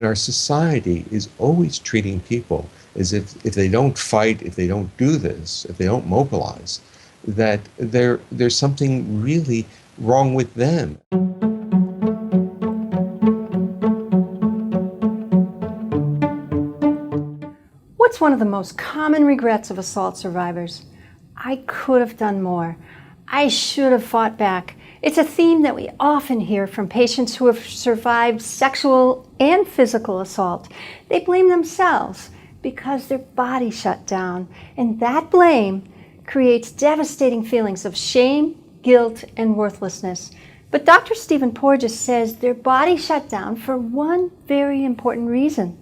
Our society is always treating people as if they don't fight, if they don't do this, if they don't mobilize, that there's something really wrong with them. What's one of the most common regrets of assault survivors? I could have done more. I should have fought back. It's a theme that we often hear from patients who have survived sexual and physical assault. They blame themselves because their body shut down, and that blame creates devastating feelings of shame, guilt, and worthlessness. But Dr. Stephen Porges says their body shut down for one very important reason: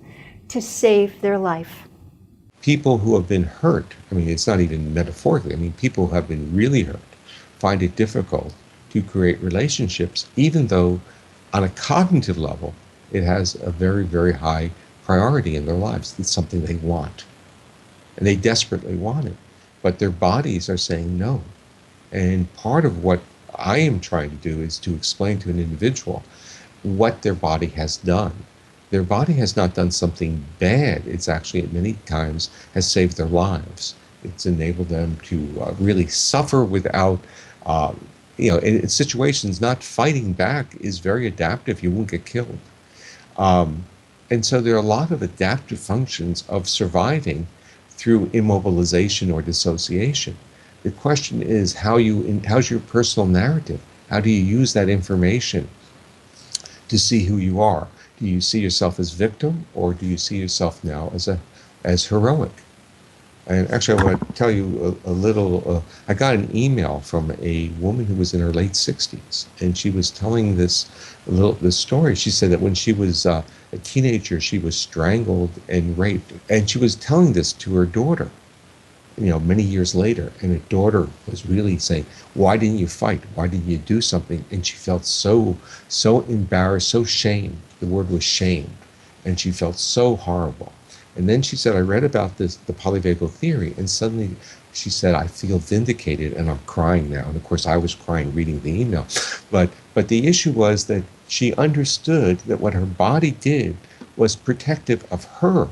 to save their life. People who have been hurt, I mean, it's not even metaphorically, I mean, people who have been really hurt find it difficult to create relationships, even though on a cognitive level, it has a very, very high priority in their lives. It's something they want, and they desperately want it, but their bodies are saying no. And part of what I am trying to do is to explain to an individual what their body has done. Their body has not done something bad. It's actually, at many times, has saved their lives. It's enabled them to really suffer without, in situations, not fighting back is very adaptive. You won't get killed. And so there are a lot of adaptive functions of surviving through immobilization or dissociation. The question is how's your personal narrative? How do you use that information to see who you are? Do you see yourself as victim, or do you see yourself now as heroic? And actually, I want to tell you a little. I got an email from a woman who was in her late 60s, and she was telling this story. She said that when she was a teenager, she was strangled and raped, and she was telling this to her daughter, many years later, and her daughter was really saying, why didn't you fight? Why didn't you do something? And she felt so embarrassed, so shamed. The word was shame. And she felt so horrible. And then she said, I read about the polyvagal theory, and suddenly she said, I feel vindicated, and I'm crying now. And of course, I was crying reading the email. But the issue was that she understood that what her body did was protective of her.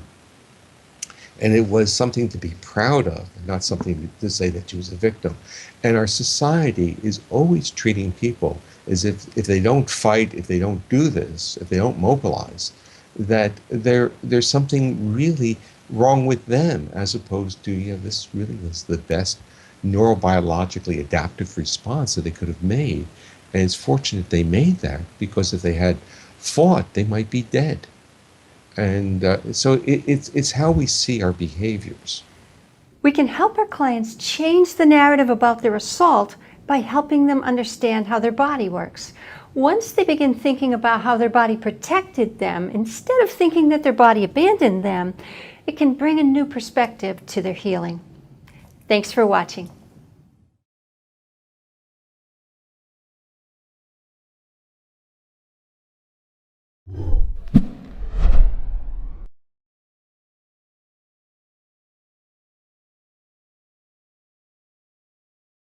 And it was something to be proud of, not something to say that she was a victim. And our society is always treating people as if they don't fight, if they don't do this, if they don't mobilize, that there's something really wrong with them, as opposed to, this really was the best neurobiologically adaptive response that they could have made. And it's fortunate they made that, because if they had fought, they might be dead. And so it's how we see our behaviors. We can help our clients change the narrative about their assault by helping them understand how their body works. Once they begin thinking about how their body protected them, instead of thinking that their body abandoned them, it can bring a new perspective to their healing. Thanks for watching.